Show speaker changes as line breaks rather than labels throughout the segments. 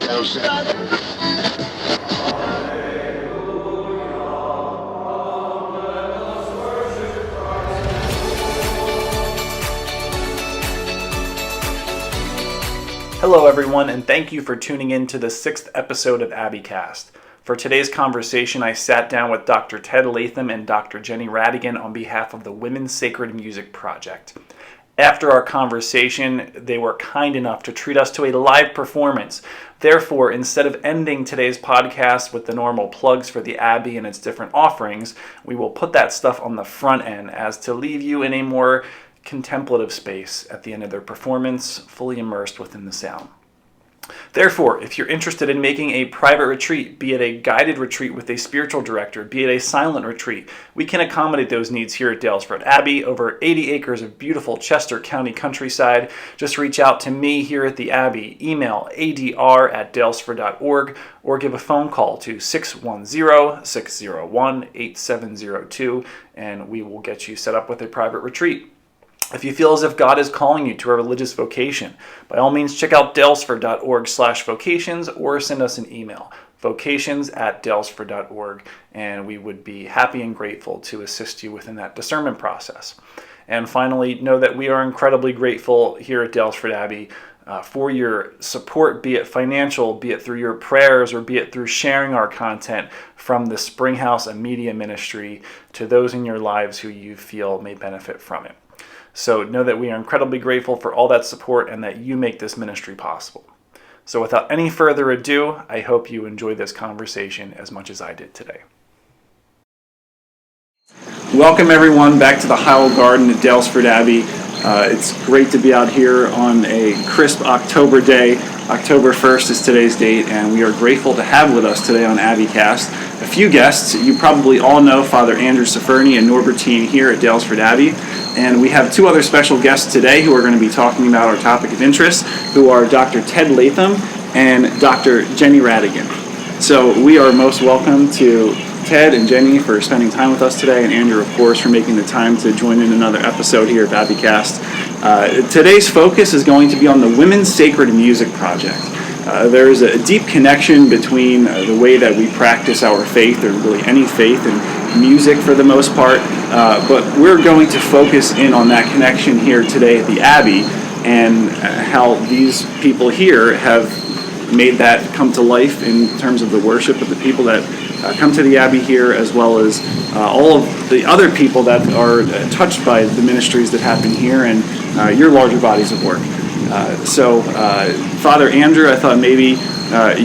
Hello everyone, and thank you for tuning in to the 6th episode of AbbeyCast. For today's conversation, I sat down with Dr. Ted Latham and Dr. Jenny Ratigan on behalf of the Women's Sacred Music Project. After our conversation, they were kind enough to treat us to a live performance. Therefore, instead of ending today's podcast with the normal plugs for the Abbey and its different offerings, we will put that stuff on the front end as to leave you in a more contemplative space at the end of their performance, fully immersed within the sound. Therefore, if you're interested in making a private retreat, be it a guided retreat with a spiritual director, be it a silent retreat, we can accommodate those needs here at Daylesford Abbey, over 80 acres of beautiful Chester County countryside. Just reach out to me here at the Abbey, email adr@dalesford.org, or give a phone call to 610-601-8702, and we will get you set up with a private retreat. If you feel as if God is calling you to a religious vocation, by all means check out dalesford.org/vocations or send us an email, vocations@dalesford.org, and we would be happy and grateful to assist you within that discernment process. And finally, know that we are incredibly grateful here at Daylesford Abbey for your support, be it financial, be it through your prayers, or be it through sharing our content from the Springhouse and Media Ministry to those in your lives who you feel may benefit from it. So know that we are incredibly grateful for all that support and that you make this ministry possible. So without any further ado, I hope you enjoy this conversation as much as I did today. Welcome everyone back to the Howell Garden at Daylesford Abbey. It's great to be out here on a crisp October day. October 1st is today's date, and we are grateful to have with us today on AbbeyCast a few guests. You probably all know Father Andrew and Norbertine here at Daylesford Abbey, and we have two other special guests today who are going to be talking about our topic of interest, who are Dr. Ted Latham and Dr. Jenny Ratigan. So we are most welcome to Ted and Jenny for spending time with us today, and Andrew, of course, for making the time to join in another episode here of AbbeyCast. Today's focus is going to be on the Women's Sacred Music Project. There is a deep connection between the way that we practice our faith, or really any faith, and music for the most part, but we're going to focus in on that connection here today at the Abbey, and how these people here have made that come to life in terms of the worship of the people that come to the Abbey here, as well as all of the other people that are touched by the ministries that happen here and your larger bodies of work. So Father Andrew, I thought maybe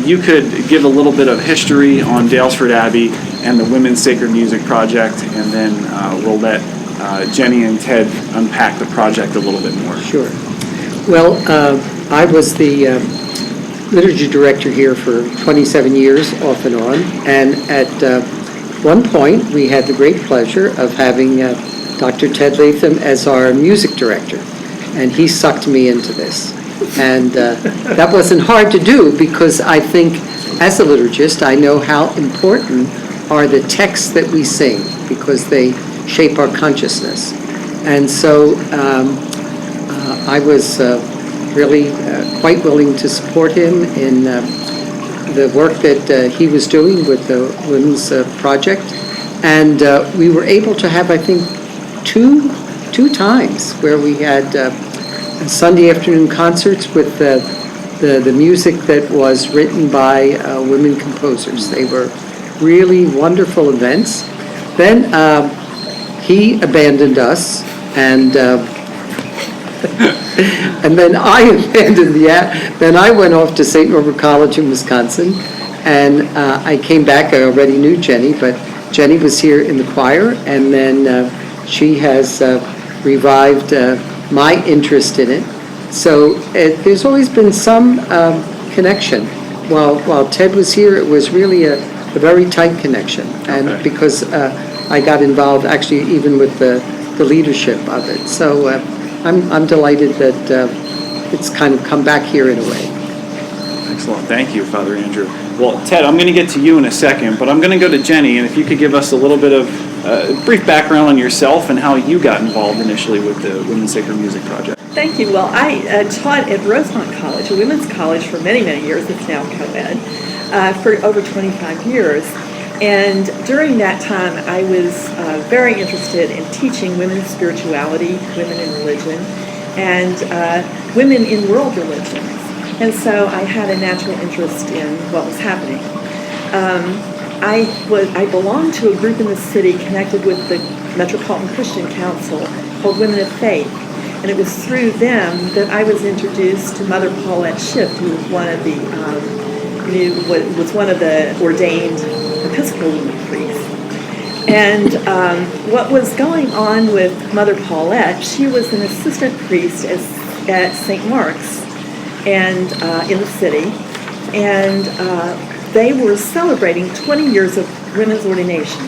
you could give a little bit of history on Daylesford Abbey and the Women's Sacred Music Project, and then we'll let Jenny and Ted unpack the project a little bit more.
Sure. Well, I was the liturgy director here for 27 years, off and on, and at one point we had the great pleasure of having Dr. Ted Latham as our music director, and he sucked me into this. And that wasn't hard to do, because I think as a liturgist I know how important are the texts that we sing, because they shape our consciousness. And so I was really quite willing to support him in the work that he was doing with the Women's Project. And we were able to have, I think, two times where we had Sunday afternoon concerts with the music that was written by women composers. They were really wonderful events. Then he abandoned us, and and then I abandoned then I went off to St. Norbert College in Wisconsin, and I came back. I already knew Jenny, but Jenny was here in the choir, and then she has revived my interest in it. So there's always been some connection. While Ted was here, it was really a very tight connection, and okay. Because I got involved actually even with the leadership of it. So I'm delighted that it's kind of come back here in a way.
Excellent. Thank you, Father Andrew. Well, Ted, I'm going to get to you in a second, but I'm going to go to Jenny, and if you could give us a little bit of a brief background on yourself and how you got involved initially with the Women's Sacred Music Project.
Thank you. Well, I taught at Rosemont College, a women's college, for many, many years. It's now co-ed, for over 25 years. And during that time, I was very interested in teaching women's spirituality, women in religion, and women in world religions. And so I had a natural interest in what was happening. I belonged to a group in the city connected with the Metropolitan Christian Council called Women of Faith. And it was through them that I was introduced to Mother Paulette Schiff, who was one of the ordained Episcopal women priests. And what was going on with Mother Paulette, she was an assistant priest at St. Mark's and in the city, and they were celebrating 20 years of women's ordination.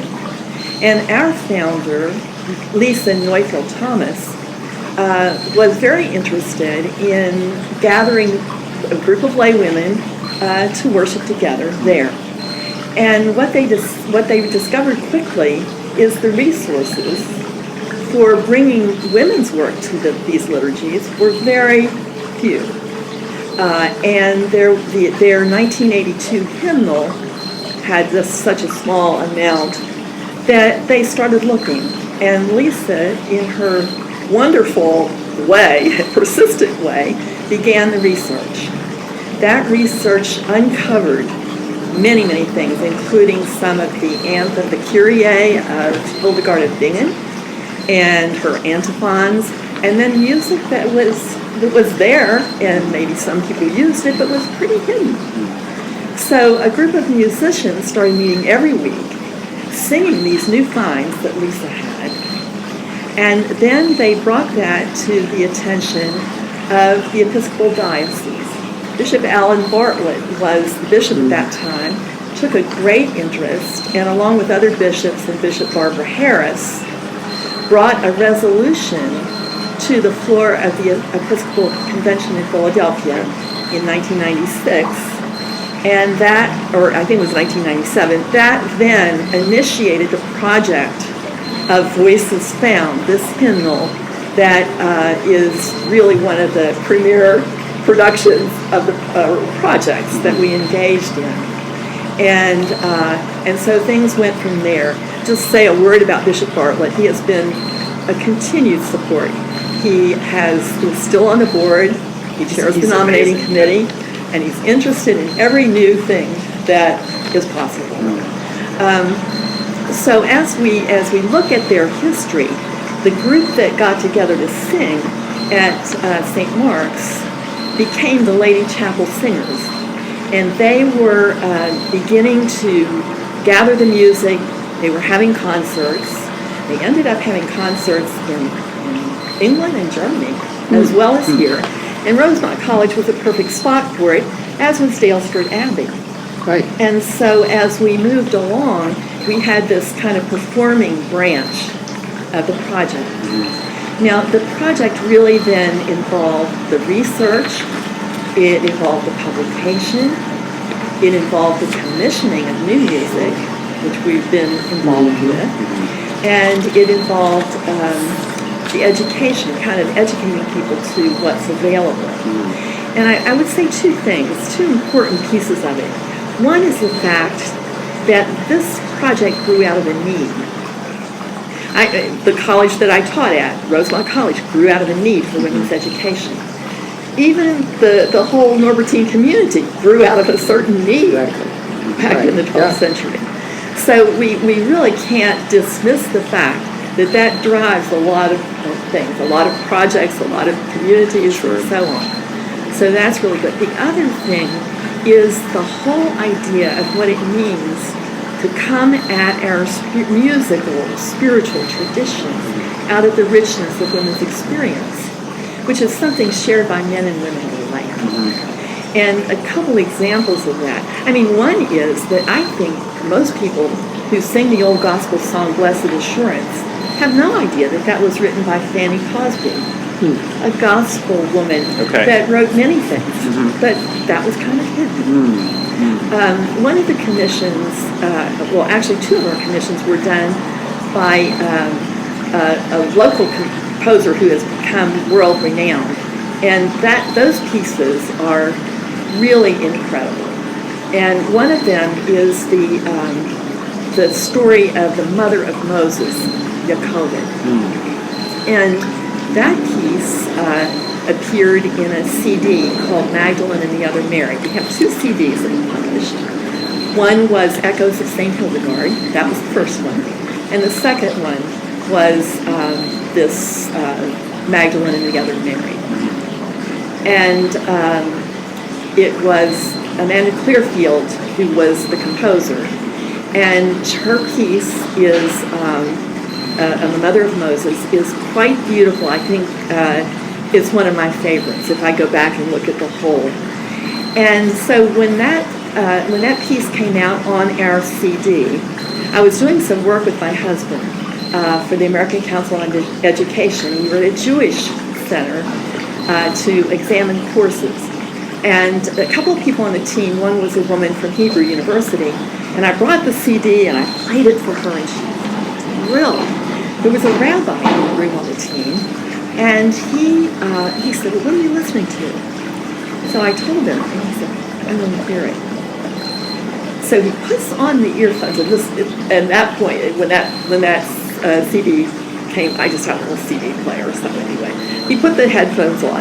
And our founder, Lisa Neufeld Thomas, was very interested in gathering a group of lay women to worship together there. And what they discovered quickly is the resources for bringing women's work to these liturgies were very few. And their 1982 hymnal had just such a small amount that they started looking. And Lisa, in her wonderful way, persistent way, began the research. That research uncovered many, many things, including some of the anthem, the Kyrie of Hildegard of Bingen, and her antiphons, and then music that was there, and maybe some people used it, but was pretty hidden. So a group of musicians started meeting every week, singing these new finds that Lisa had, and then they brought that to the attention of the Episcopal Diocese. Bishop Alan Bartlett was the bishop at that time, took a great interest, and along with other bishops and Bishop Barbara Harris, brought a resolution to the floor of the Episcopal Convention in Philadelphia in 1996, and that, or I think it was 1997, that then initiated the project of Voices Found, this hymnal that is really one of the premier productions of the projects that we engaged in. And so things went from there. Just say a word about Bishop Bartlett. He has been a continued support. He is still on the board. He chairs the nominating committee, and he's interested in every new thing that is possible. So as we look at their history, the group that got together to sing at St. Mark's became the Lady Chapel Singers, and they were beginning to gather the music. They were having concerts. They ended up having concerts in England and Germany, as well as here. And Rosemont College was a perfect spot for it, as was Daylesford Abbey.
Right.
And so as we moved along, we had this kind of performing branch of the project. Now, the project really then involved the research, it involved the publication, it involved the commissioning of new music, which we've been involved with, and it involved the education, kind of educating people to what's available. And I would say two things, two important pieces of it. One is the fact that this project grew out of a need. The college that I taught at, Rosemont College, grew out of a need for women's education. Even the whole Norbertine community grew out of a certain need back in the 12th century. So we really can't dismiss the fact that drives a lot of things, a lot of projects, a lot of communities, and so on. So that's really good. The other thing is the whole idea of what it means to come at our musical, spiritual tradition out of the richness of women's experience, which is something shared by men and women alike. And a couple examples of that. I mean, one is that I think most people who sing the old gospel song, Blessed Assurance, have no idea that was written by Fanny Cosby, a gospel woman that wrote many things, but that was kind of hidden. One of the commissions, well, actually two of our commissions were done by a local composer who has become world-renowned. And those pieces are really incredible. And one of them is the story of the mother of Moses, Yocheved. And that piece appeared in a CD called Magdalene and the Other Mary. We have 2 CDs that we published. One was Echoes of St. Hildegard. That was the first one. And the second one was this Magdalene and the Other Mary. And it was Amanda Clearfield who was the composer. And her piece is the Mother of Moses is quite beautiful. I think it's one of my favorites if I go back and look at the whole. And so when that piece came out on our CD, I was doing some work with my husband for the American Council on Education. We were at a Jewish center to examine courses. And a couple of people on the team, one was a woman from Hebrew University, and I brought the CD and I played it for her, and she was thrilled. There was a rabbi in the room on the team, and he said, "Well, what are you listening to?" So I told him, and he said, "I don't hear it." So he puts on the earphones, and that point, when that CD came, I just had a little CD player or something anyway. He put the headphones on,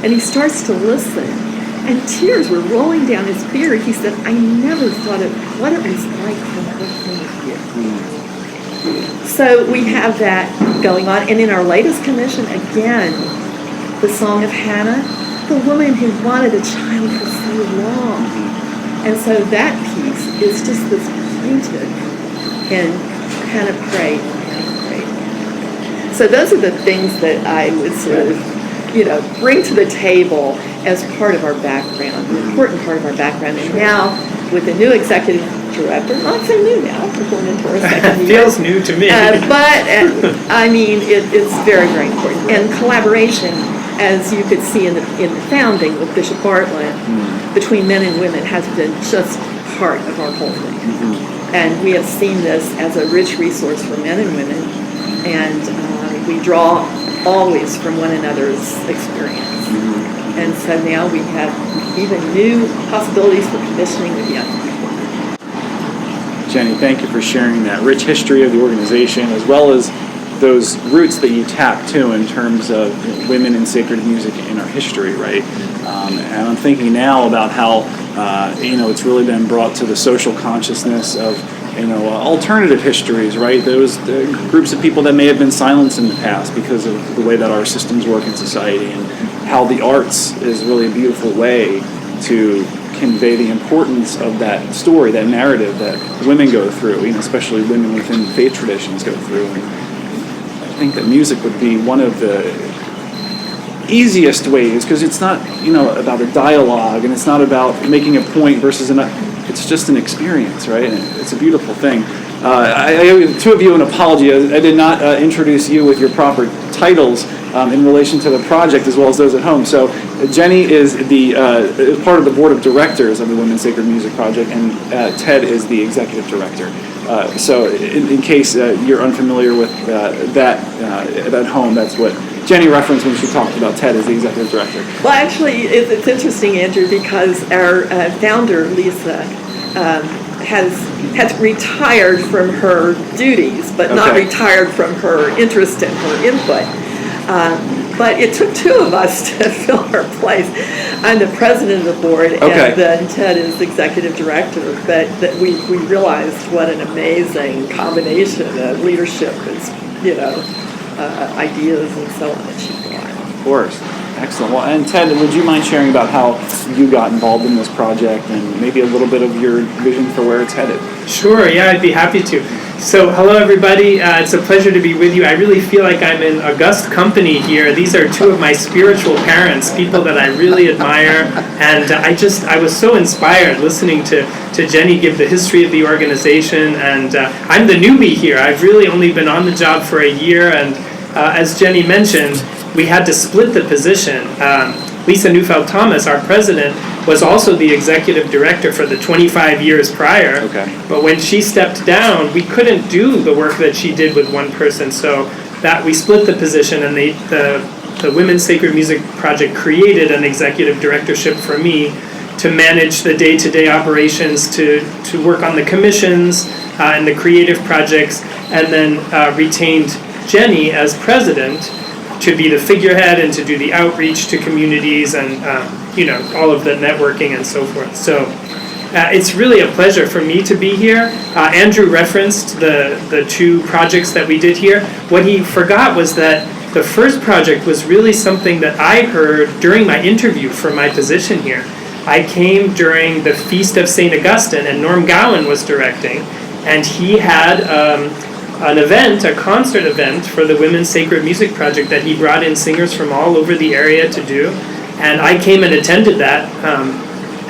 and he starts to listen, and tears were rolling down his beard. He said, "I never thought of what it was like from her point of view." So we have that going on, and in our latest commission, again, the Song of Hannah, the woman who wanted a child for so long. And so that piece is just this plaintive, and Hannah prayed, Hannah prayed. So those are the things that I would sort of, bring to the table as part of our background, an important part of our background. And now, with the new executive director, not so new now, we're going into our second year.
Feels new to me.
But, I mean, it's very, very important. And collaboration, as you could see in the founding with Bishop Bartlett, between men and women has been just part of our whole thing. And we have seen this as a rich resource for men and women, and we draw always from one another's experience. And so now we have even new possibilities for commissioning with young people.
Jenny, thank you for sharing that rich history of the organization, as well as those roots that you tap to in terms of women in sacred music in our history, right? And I'm thinking now about how it's really been brought to the social consciousness of alternative histories, right? Those groups of people that may have been silenced in the past because of the way that our systems work in society, and how the arts is really a beautiful way to convey the importance of that story, that narrative that women go through, especially women within faith traditions go through. And I think that music would be one of the easiest ways, because it's not about a dialogue, and it's not about making a point versus it's just an experience, right? And it's a beautiful thing. I owe the two of you an apology. I did not introduce you with your proper titles in relation to the project, as well as those at home. So Jenny is part of the board of directors of the Women's Sacred Music Project, and Ted is the executive director. So in case you're unfamiliar with that at home, that's what Jenny referenced when she talked about Ted as the executive director.
Well, actually, it's interesting, Andrew, because our founder, Lisa, has retired from her duties, but not retired from her interest and her input. But it took two of us to fill her place. I'm the president of the board, and then Ted is executive director. But that we realized what an amazing combination of leadership and ideas and so on that she brought.
Of course. Excellent. Well, and Ted, would you mind sharing about how you got involved in this project and maybe a little bit of your vision for where it's headed?
Sure, yeah, I'd be happy to. So, hello everybody. It's a pleasure to be with you. I really feel like I'm in august company here. These are two of my spiritual parents, people that I really admire, and I was so inspired listening to Jenny give the history of the organization, and I'm the newbie here. I've really only been on the job for a year, and as Jenny mentioned, we had to split the position. Lisa Neufeld-Thomas, our president, was also the executive director for the 25 years prior.
Okay.
But when she stepped down, we couldn't do the work that she did with one person. So that we split the position, and the Women's Sacred Music Project created an executive directorship for me to manage the day-to-day operations, to work on the commissions and the creative projects, and then retained Jenny as president to be the figurehead and to do the outreach to communities and all of the networking and so forth. So it's really a pleasure for me to be here. Andrew referenced the two projects that we did here. What he forgot was that the first project was really something that I heard during my interview for my position here. I came during the Feast of St. Augustine, and Norm Gowan was directing, and he had an event, a concert event for the Women's Sacred Music Project that he brought in singers from all over the area to do. And I came and attended that,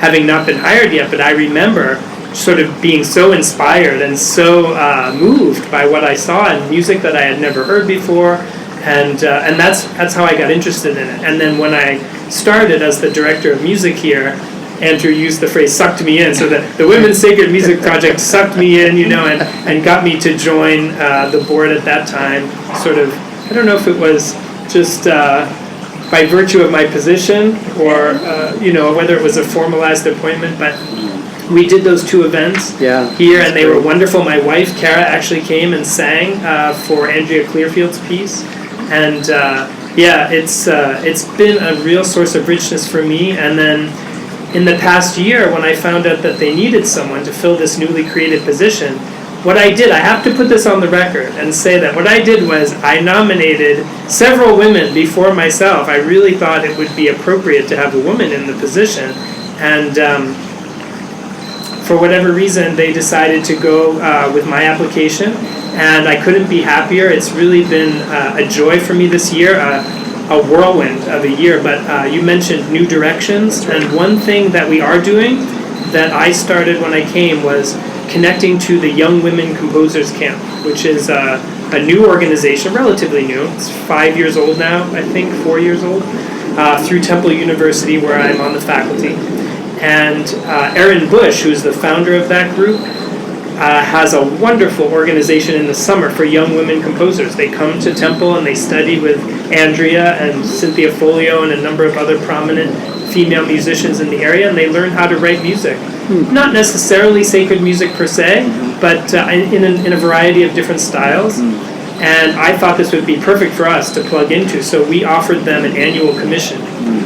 having not been hired yet, but I remember sort of being so inspired and so moved by what I saw and music that I had never heard before. And that's how I got interested in it. And then when I started as the director of music here, Andrew used the phrase "sucked me in," so that the Women's Sacred Music Project sucked me in, and got me to join the board at that time. Sort of, I don't know if it was just by virtue of my position or whether it was a formalized appointment, but we did those two events here, and they were wonderful. My wife, Kara, actually came and sang for Andrea Clearfield's piece. And it's been a real source of richness for me. And then in the past year, when I found out that they needed someone to fill this newly created position, what I did, I have to put this on the record and say that what I did was I nominated several women before myself. I really thought it would be appropriate to have a woman in the position. And for whatever reason, they decided to go with my application. And I couldn't be happier. It's really been a joy for me this year, a whirlwind of a year. But you mentioned new directions, and one thing that we are doing that I started when I came was connecting to the Young Women Composers Camp, which is a new organization, relatively new. It's 5 years old now, I think, 4 years old, through Temple University, where I'm on the faculty. And Erin Bush, who's the founder of that group, has a wonderful organization in the summer for young women composers. They come to Temple and they study with Andrea and Cynthia Folio and a number of other prominent female musicians in the area, and they learn how to write music. Not necessarily sacred music per se, but in a variety of different styles. And I thought this would be perfect for us to plug into, so we offered them an annual commission.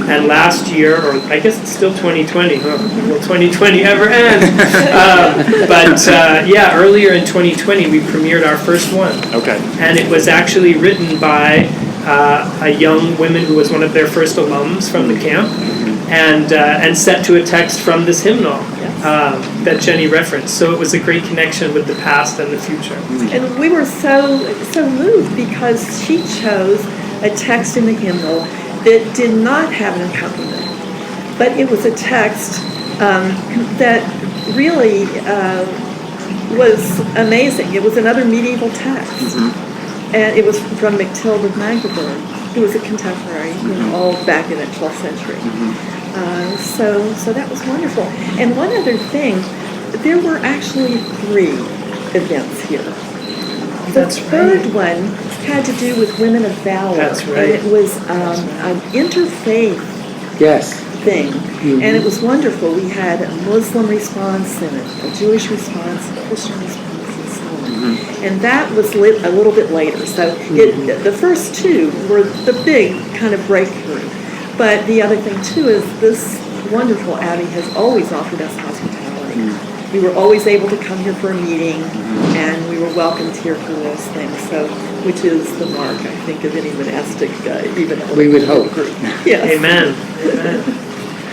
And last year, or I guess it's still 2020, will 2020 ever end? Earlier in 2020, we premiered our first one. Okay. And it was actually written by a young woman who was one of their first alums from the camp, and set to a text from this hymnal that Jenny referenced. So it was a great connection with the past and the future.
And we were so moved because she chose a text in the hymnal that did not have an accompaniment, but it was a text that really was amazing. It was another medieval text, and it was from Mactilde of Magdeburg, who was a contemporary, all back in the 12th century. So that was wonderful. And one other thing, there were actually 3 events here. The third one had to do with Women of Valor.
That's right.
And it was an interfaith thing. And it was wonderful. We had a Muslim response and a Jewish response, a Christian response, and so on. And that was lit a little bit later. So the first 2 were the big kind of breakthrough. But the other thing, too, is this wonderful abbey has always offered us hospitality. We were always able to come here for a meeting, and we were welcomed here for those things, which is the mark, I think, of any monastic, even
we would hope.
group. Yes.
Amen.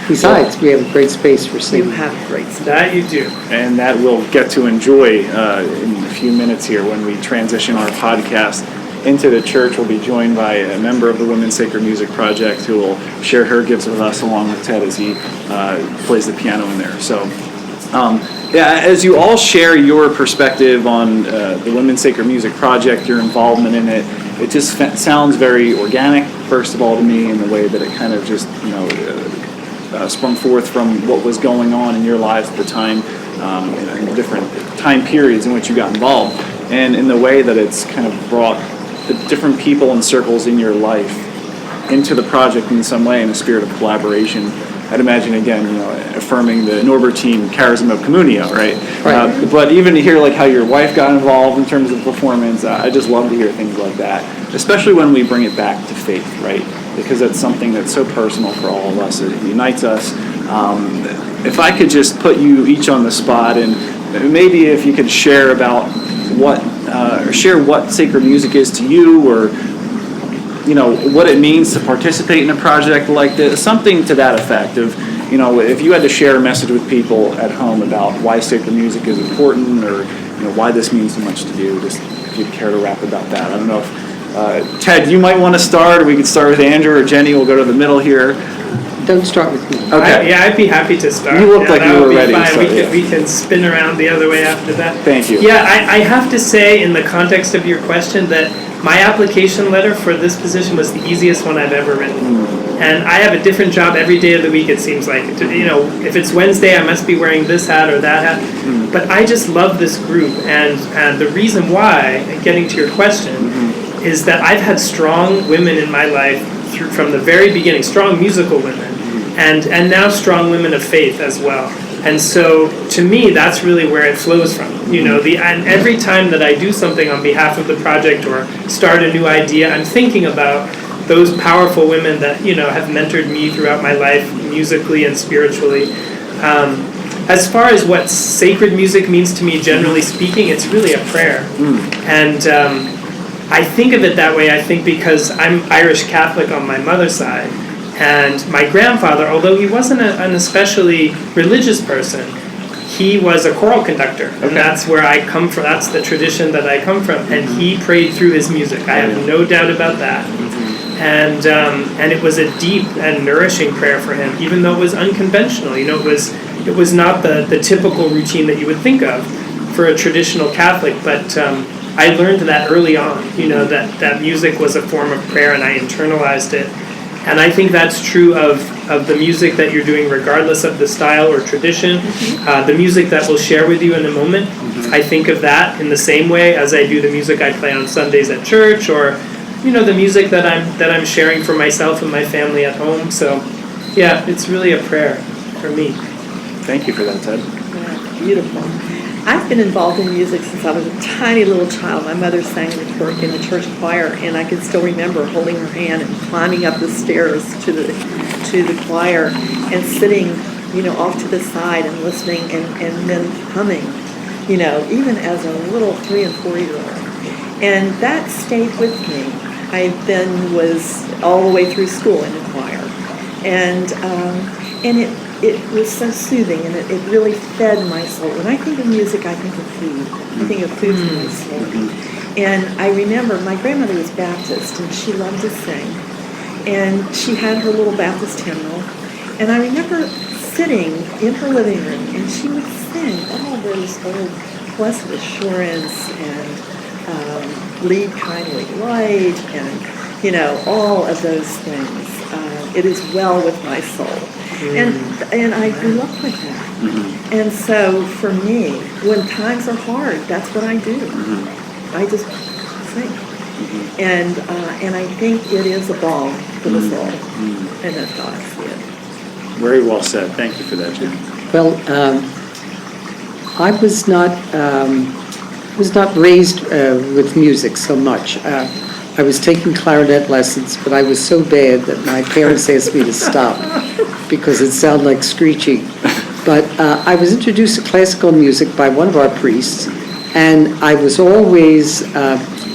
Besides, we have a great space for singing.
You have great space.
That you do.
And that we'll get to enjoy in a few minutes here when we transition our podcast into the church. We'll be joined by a member of the Women's Sacred Music Project who will share her gifts with us along with Ted as he plays the piano in there. So Yeah, as you all share your perspective on the Women's Sacred Music Project, your involvement in it, it just sounds very organic, first of all, to me, in the way that it kind of just, sprung forth from what was going on in your lives at the time, in the different time periods in which you got involved, and in the way that it's kind of brought the different people and circles in your life into the project in some way in a spirit of collaboration. I'd imagine, again, affirming the Norbertine charism of communio, right? But even to hear like how your wife got involved in terms of performance, I just love to hear things like that, especially when we bring it back to faith, right? Because that's something that's so personal for all of us. It unites us. If I could just put you each on the spot, and maybe if you could share about what sacred music is to you, or what it means to participate in a project like this, something to that effect of, if you had to share a message with people at home about why sacred music is important, or, why this means so much to you, just if you'd care to rap about that. I don't know if, Ted, you might want to start, or we could start with Andrew or Jenny. We'll go to the middle here.
Don't start with me.
Okay.
I'd be happy to start.
You look like you were ready.
Fine. We can spin around the other way after that.
Thank you.
Yeah, I have to say, in the context of your question, that my application letter for this position was the easiest one I've ever written. And I have a different job every day of the week, it seems like. If it's Wednesday, I must be wearing this hat or that hat. But I just love this group. And the reason why, getting to your question, is that I've had strong women in my life from the very beginning, strong musical women, and now strong women of faith as well. And so, to me, that's really where it flows from. And every time that I do something on behalf of the project or start a new idea, I'm thinking about those powerful women that, have mentored me throughout my life, musically and spiritually. As far as what sacred music means to me, generally speaking, it's really a prayer. And I think of it that way, I think, because I'm Irish Catholic on my mother's side. And my grandfather, although he wasn't an especially religious person, he was a choral conductor. And that's where I come from. That's the tradition that I come from. And he prayed through his music. I have no doubt about that. And it was a deep and nourishing prayer for him, even though it was unconventional. It was not the typical routine that you would think of for a traditional Catholic. But I learned that early on, that music was a form of prayer, and I internalized it. And I think that's true of the music that you're doing, regardless of the style or tradition. The music that we'll share with you in a moment, I think of that in the same way as I do the music I play on Sundays at church, or the music that I'm sharing for myself and my family at home. So, yeah, it's really a prayer for me.
Thank you for that, Ted.
Yeah, beautiful. I've been involved in music since I was a tiny little child. My mother sang in the church choir, and I can still remember holding her hand and climbing up the stairs to the choir and sitting, off to the side and listening and then humming, even as a little 3 and 4 year old. And that stayed with me. I then was all the way through school in the choir, and it was so soothing, and it really fed my soul. When I think of music, I think of food. I think of food for my soul. And I remember my grandmother was Baptist, and she loved to sing. And she had her little Baptist hymnal. And I remember sitting in her living room, and she would sing all those old Blessed Assurance and Lead Kindly Light, and all of those things. It is well with my soul. And I grew up with that. And so for me, when times are hard, that's what I do. I just sing. And I think it is a balm for the soul. And that's how I see it.
Very well said. Thank you for that, Jim.
Well, I was not raised with music so much. I was taking clarinet lessons, but I was so bad that my parents asked me to stop because it sounded like screeching. But I was introduced to classical music by one of our priests, and I was always,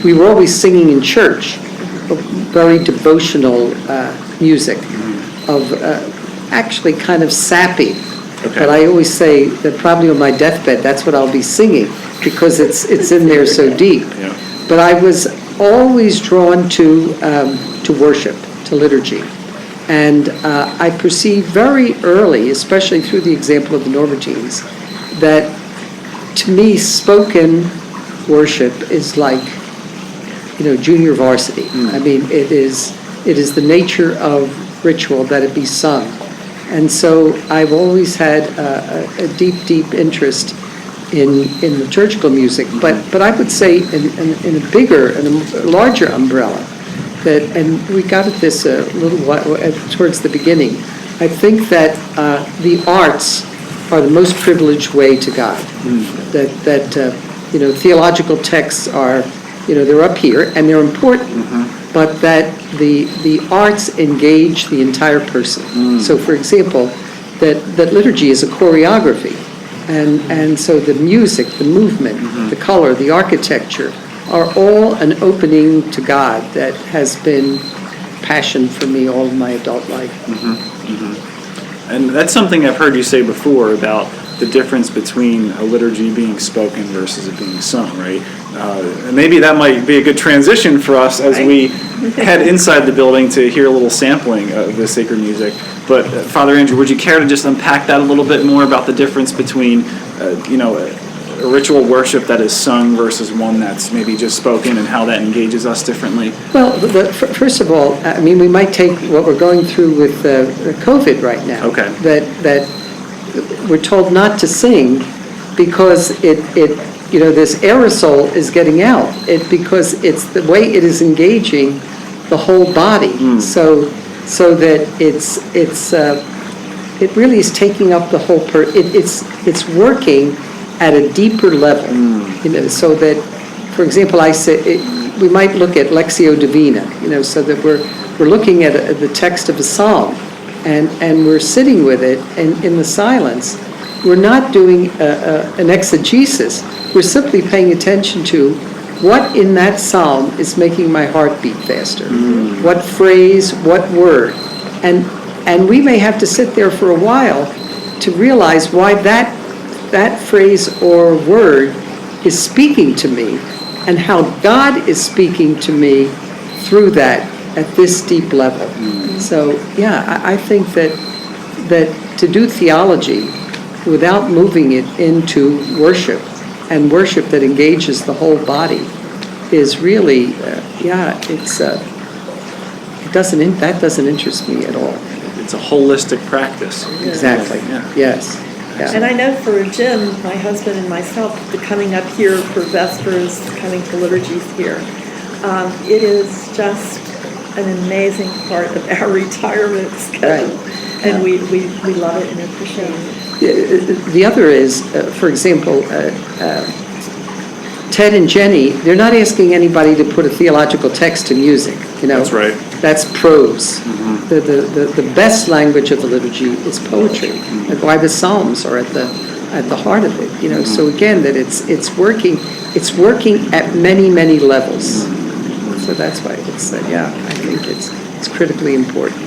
we were always singing in church, very devotional music of actually kind of sappy. Okay. But I always say that probably on my deathbed, that's what I'll be singing because it's in there so deep. Yeah. But I was always drawn to worship, to liturgy. And I perceived very early, especially through the example of the Norbertines, that to me, spoken worship is like, junior varsity. I mean, it is the nature of ritual that it be sung. And so I've always had a deep interest in liturgical music, but I would say in a bigger and a larger umbrella, and we got at this a little while towards the beginning, I think that the arts are the most privileged way to God. Theological texts are, they're up here and they're important, but that the arts engage the entire person. So, for example, that liturgy is a choreography, and so the music, the movement, the color, the architecture are all an opening to God that has been passion for me all of my adult life.
And that's something I've heard you say before about the difference between a liturgy being spoken versus it being sung, right? And maybe that might be a good transition for us as we head inside the building to hear a little sampling of the sacred music. But Father Andrew, would you care to just unpack that a little bit more about the difference between, a ritual worship that is sung versus one that's maybe just spoken and how that engages us differently?
Well, first of all, I mean, we might take what we're going through with COVID right now.
Okay.
That we're told not to sing because it this aerosol is getting out. Because it's the way it is engaging the whole body. So that it really is taking up the whole it's working at a deeper level, so that, for example, I say we might look at Lectio Divina, so that we're looking at the text of a psalm, and we're sitting with it, and in the silence, we're not doing an exegesis. We're simply paying attention to what in that psalm is making my heart beat faster, what phrase, what word, and we may have to sit there for a while to realize why that phrase or word is speaking to me, and how God is speaking to me through that at this deep level. So, yeah, I think that to do theology without moving it into worship, and worship that engages the whole body, is really, that doesn't interest me at all.
It's a holistic practice.
Exactly.
Yeah.
Yes. Yeah.
And I know for Jim, my husband, and myself, the coming up here for Vespers, coming to liturgies here, it is just an amazing part of our retirement schedule.
Right.
And we love it and appreciate it.
The other is, for example, Ted and Jenny, they're not asking anybody to put a theological text to music.
That's right.
That's prose. The best language of the liturgy is poetry. That's why the Psalms are at the heart of it. So again, that it's working at many levels. So that's why it's I think it's critically important.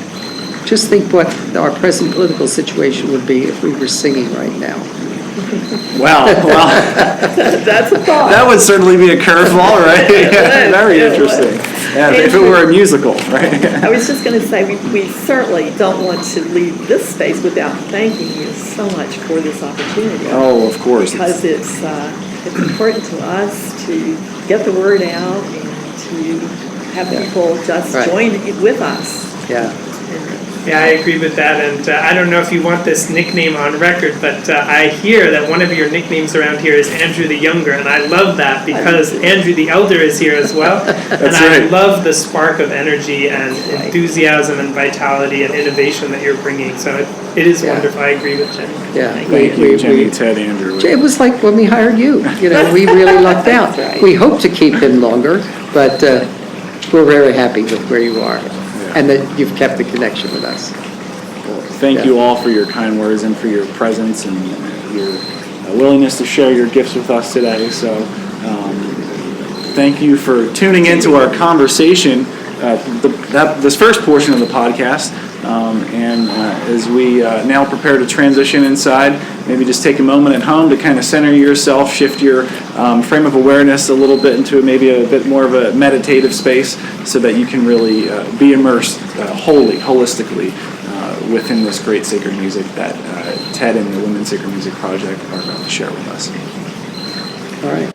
Just think what our present political situation would be if we were singing right now.
Wow.
That's a thought.
That would certainly be a curveball, right? Very interesting. Yeah, if it were a musical, right?
I was just going to say, we certainly don't want to leave this space without thanking you so much for this opportunity.
Oh, of course.
Because it's important to us to get the word out and to have people just join with us.
Yeah.
Yeah, I agree with that, and I don't know if you want this nickname on record, but I hear that one of your nicknames around here is Andrew the Younger, and I love that because Andrew the Elder is here as well, and I love the spark of energy and enthusiasm and vitality and innovation that you're bringing, so it is wonderful. I agree with Jenny.
Yeah,
Thank you, Jenny, Ted, Andrew.
It was like when we hired you. We really lucked out. We hope to keep him longer, but we're very happy with where you are. And that you've kept the connection with us.
Well, thank you all for your kind words and for your presence and your willingness to share your gifts with us today. So thank you for tuning into our conversation, this first portion of the podcast. And as we now prepare to transition inside, maybe just take a moment at home to kind of center yourself, shift your frame of awareness a little bit into maybe a bit more of a meditative space so that you can really be immersed holistically within this great sacred music that Ted and the Women's Sacred Music Project are about to share with us.
All right.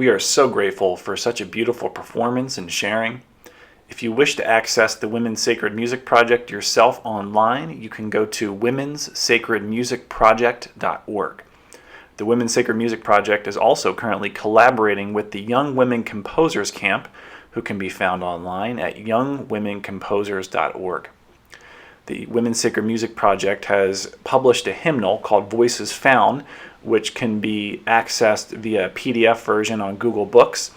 We are so grateful for such a beautiful performance and sharing. If you wish to access the Women's Sacred Music Project yourself online, you can go to womenssacredmusicproject.org. The Women's Sacred Music Project is also currently collaborating with the Young Women Composers Camp, who can be found online at youngwomencomposers.org. The Women's Sacred Music Project has published a hymnal called Voices Found, which can be accessed via PDF version on Google Books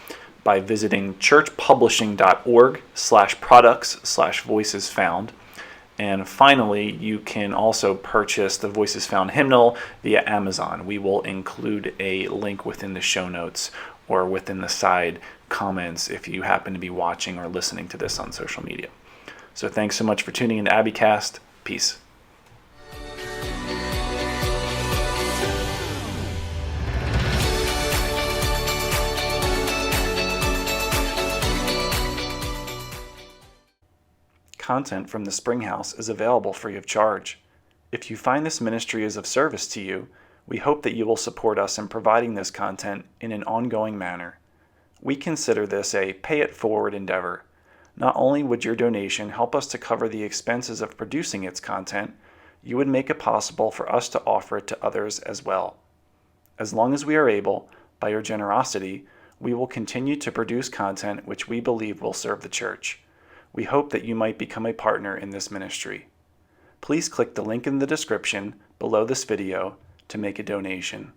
by visiting churchpublishing.org/products/voicesfound. And finally, you can also purchase the Voices Found hymnal via Amazon. We will include a link within the show notes or within the side comments if you happen to be watching or listening to this on social media. So thanks so much for tuning in to AbbeyCast. Peace. Content from the Springhouse is available free of charge. If you find this ministry is of service to you, we hope that you will support us in providing this content in an ongoing manner. We consider this a pay-it-forward endeavor. Not only would your donation help us to cover the expenses of producing its content, you would make it possible for us to offer it to others as well. As long as we are able, by your generosity, we will continue to produce content which we believe will serve the church. We hope that you might become a partner in this ministry. Please click the link in the description below this video to make a donation.